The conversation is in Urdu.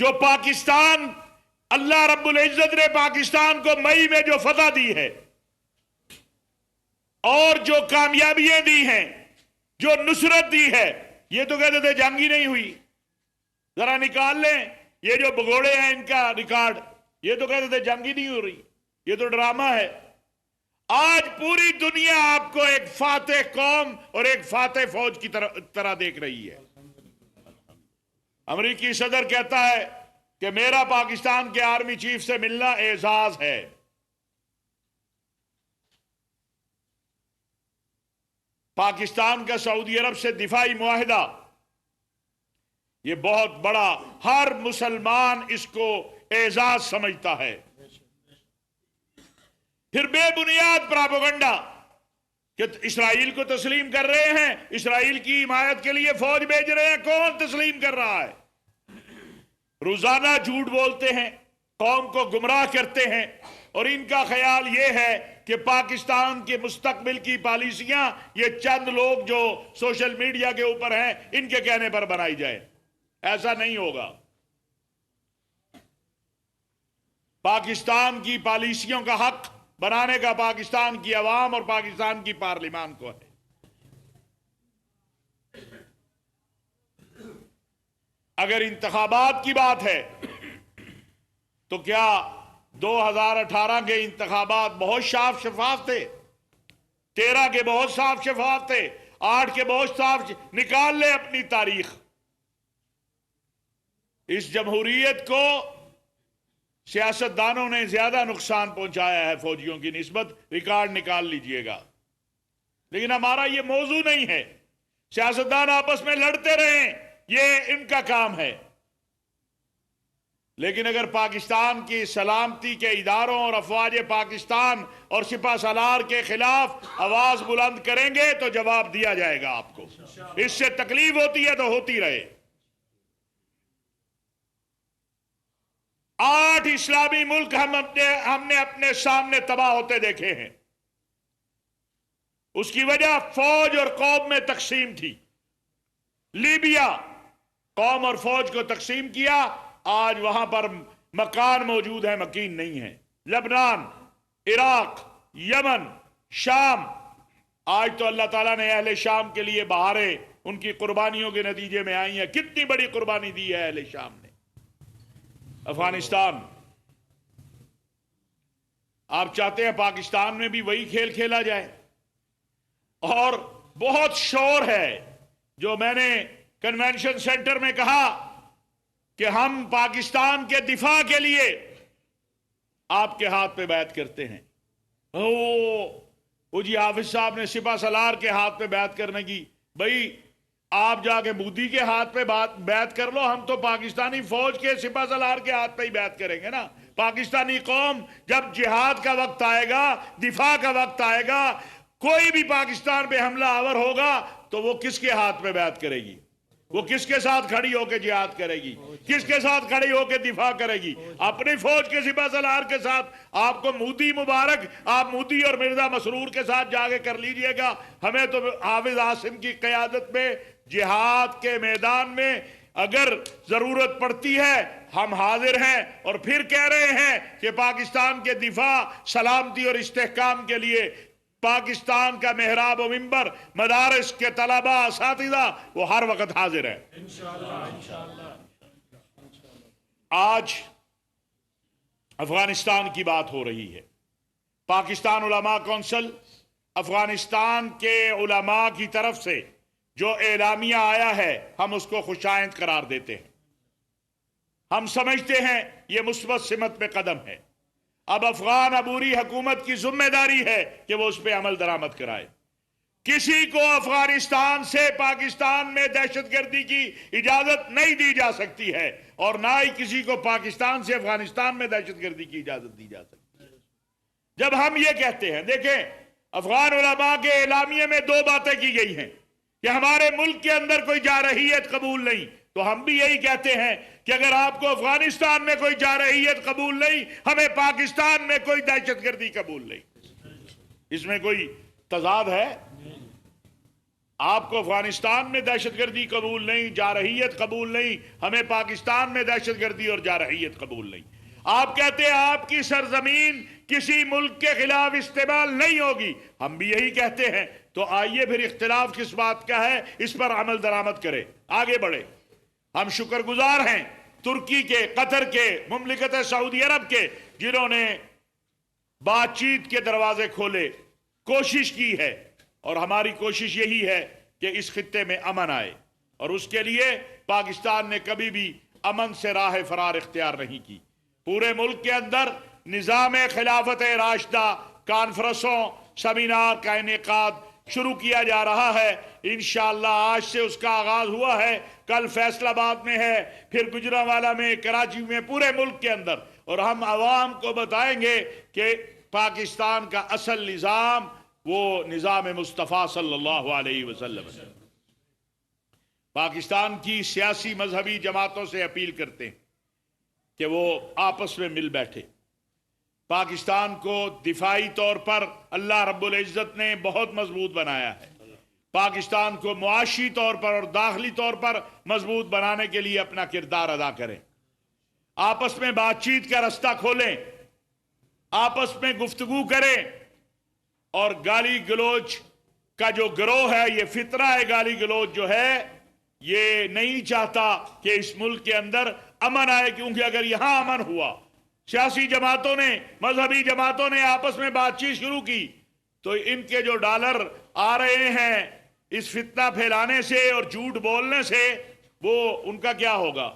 جو پاکستان، اللہ رب العزت نے پاکستان کو مئی میں جو فتح دی ہے اور جو کامیابیاں دی ہیں، جو نصرت دی ہے، یہ تو کہتے تھے جنگ ہی نہیں ہوئی. ذرا نکال لیں یہ جو بگوڑے ہیں ان کا ریکارڈ، یہ تو کہتے تھے جنگ ہی نہیں ہو رہی، یہ تو ڈرامہ ہے. آج پوری دنیا آپ کو ایک فاتح قوم اور ایک فاتح فوج کی طرح دیکھ رہی ہے. امریکی صدر کہتا ہے کہ میرا پاکستان کے آرمی چیف سے ملنا اعزاز ہے. پاکستان کا سعودی عرب سے دفاعی معاہدہ، یہ بہت بڑا، ہر مسلمان اس کو اعزاز سمجھتا ہے. پھر بے بنیاد پراپیگنڈا کہ اسرائیل کو تسلیم کر رہے ہیں، اسرائیل کی حمایت کے لیے فوج بھیج رہے ہیں. کون تسلیم کر رہا ہے؟ روزانہ جھوٹ بولتے ہیں، قوم کو گمراہ کرتے ہیں، اور ان کا خیال یہ ہے کہ پاکستان کے مستقبل کی پالیسیاں یہ چند لوگ جو سوشل میڈیا کے اوپر ہیں ان کے کہنے پر بنائی جائے. ایسا نہیں ہوگا. پاکستان کی پالیسیوں کا حق بنانے کا پاکستان کی عوام اور پاکستان کی پارلیمان کو ہے. اگر انتخابات کی بات ہے تو کیا 2018 کے انتخابات بہت صاف شفاف تھے؟ 13 کے بہت صاف شفاف تھے، 8 کے بہت صاف. نکال لے اپنی تاریخ. اس جمہوریت کو سیاستدانوں نے زیادہ نقصان پہنچایا ہے فوجیوں کی نسبت. ریکارڈ نکال لیجئے گا. لیکن ہمارا یہ موضوع نہیں ہے. سیاستدان آپس میں لڑتے رہیں، یہ ان کا کام ہے. لیکن اگر پاکستان کی سلامتی کے اداروں اور افواج پاکستان اور سپہ سالار کے خلاف آواز بلند کریں گے تو جواب دیا جائے گا آپ کو. اس سے تکلیف ہوتی ہے تو ہوتی رہے. 8 اسلامی ملک ہم نے اپنے سامنے تباہ ہوتے دیکھے ہیں. اس کی وجہ فوج اور قوم میں تقسیم تھی. لیبیا، قوم اور فوج کو تقسیم کیا، آج وہاں پر مکان موجود ہے، مکین نہیں ہے. لبنان، عراق، یمن، شام، آج تو اللہ تعالیٰ نے اہل شام کے لیے بہاریں ان کی قربانیوں کے نتیجے میں آئی ہیں. کتنی بڑی قربانی دی ہے اہل شام نے. افغانستان، آپ چاہتے ہیں پاکستان میں بھی وہی کھیل کھیلا جائے. اور بہت شور ہے جو میں نے کنونشن سینٹر میں کہا کہ ہم پاکستان کے دفاع کے لیے آپ کے ہاتھ پہ بیعت کرتے ہیں. وہ جی حافظ صاحب نے سپہ سالار کے ہاتھ پہ بیعت کرنے کی. بھائی آپ جا کے مودی کے ہاتھ پہ بیعت کر لو، ہم تو پاکستانی فوج کے سپہ سالار کے ہاتھ پہ ہی بیعت کریں گے نا. پاکستانی قوم جب جہاد کا وقت آئے گا، دفاع کا وقت آئے گا، کوئی بھی پاکستان پہ حملہ آور ہوگا تو وہ کس کے ہاتھ پہ بیعت کرے گی؟ وہ کس کے ساتھ کھڑی ہو کے جہاد کرے گی؟ کس کے ساتھ کھڑی ہو کے دفاع کرے گی؟ اپنی فوج کے سپہ سالار کے ساتھ. آپ کو مودی مبارک، آپ مودی اور مرزا مسرور کے ساتھ جا کے کر لیجئے گا. ہمیں تو حافظ عاصم کی قیادت میں جہاد کے میدان میں اگر ضرورت پڑتی ہے ہم حاضر ہیں. اور پھر کہہ رہے ہیں کہ پاکستان کے دفاع، سلامتی اور استحکام کے لیے پاکستان کا محراب و منبر، مدارس کے طلبہ، اساتذہ، وہ ہر وقت حاضر ہے. آج افغانستان کی بات ہو رہی ہے. پاکستان علماء کونسل، افغانستان کے علماء کی طرف سے جو اعلامیہ آیا ہے ہم اس کو خوشائند قرار دیتے ہیں. ہم سمجھتے ہیں یہ مثبت سمت پہ قدم ہے. اب افغان عبوری حکومت کی ذمہ داری ہے کہ وہ اس پہ عمل درآمد کرائے. کسی کو افغانستان سے پاکستان میں دہشت گردی کی اجازت نہیں دی جا سکتی ہے، اور نہ ہی کسی کو پاکستان سے افغانستان میں دہشت گردی کی اجازت دی جا سکتی ہے. جب ہم یہ کہتے ہیں، دیکھیں افغان علماء کے اعلامیے میں 2 باتیں کی گئی ہیں کہ ہمارے ملک کے اندر کوئی جارحیت قبول نہیں. تو ہم بھی یہی کہتے ہیں کہ اگر آپ کو افغانستان میں کوئی جارحیت قبول نہیں، ہمیں پاکستان میں کوئی دہشت گردی قبول نہیں. اس میں کوئی تضاد ہے؟ آپ کو افغانستان میں دہشت گردی قبول نہیں، جارحیت قبول نہیں، ہمیں پاکستان میں دہشت گردی اور جارحیت قبول نہیں۔ آپ کہتے ہیں آپ کی سرزمین کسی ملک کے خلاف استعمال نہیں ہوگی، ہم بھی یہی کہتے ہیں۔ تو آئیے پھر اختلاف کس بات کا ہے، اس پر عمل درآمد کرے، آگے بڑھے۔ ہم شکر گزار ہیں ترکی کے، قطر کے، مملکت سعودی عرب کے، جنہوں نے بات چیت کے دروازے کھولے، کوشش کی ہے، اور ہماری کوشش یہی ہے کہ اس خطے میں امن آئے، اور اس کے لیے پاکستان نے کبھی بھی امن سے راہ فرار اختیار نہیں کی۔ پورے ملک کے اندر نظام خلافت راشدہ کانفرنسوں، سیمینار کا انعقاد شروع کیا جا رہا ہے۔ انشاءاللہ آج سے اس کا آغاز ہوا ہے، کل فیصل آباد میں ہے، پھر گجرانوالہ میں، کراچی میں، پورے ملک کے اندر، اور ہم عوام کو بتائیں گے کہ پاکستان کا اصل نظام وہ نظام مصطفیٰ صلی اللہ علیہ وسلم ہے۔ پاکستان کی سیاسی مذہبی جماعتوں سے اپیل کرتے ہیں کہ وہ آپس میں مل بیٹھے۔ پاکستان کو دفاعی طور پر اللہ رب العزت نے بہت مضبوط بنایا ہے، پاکستان کو معاشی طور پر اور داخلی طور پر مضبوط بنانے کے لیے اپنا کردار ادا کریں، آپس میں بات چیت کا رستہ کھولیں، آپس میں گفتگو کریں، اور گالی گلوچ کا جو گروہ ہے، یہ فطرہ ہے، گالی گلوچ جو ہے یہ نہیں چاہتا کہ اس ملک کے اندر امن آئے، کیونکہ اگر یہاں امن ہوا، سیاسی جماعتوں نے، مذہبی جماعتوں نے آپس میں بات چیت شروع کی، تو ان کے جو ڈالر آ رہے ہیں اس فتنہ پھیلانے سے اور جھوٹ بولنے سے، وہ ان کا کیا ہوگا؟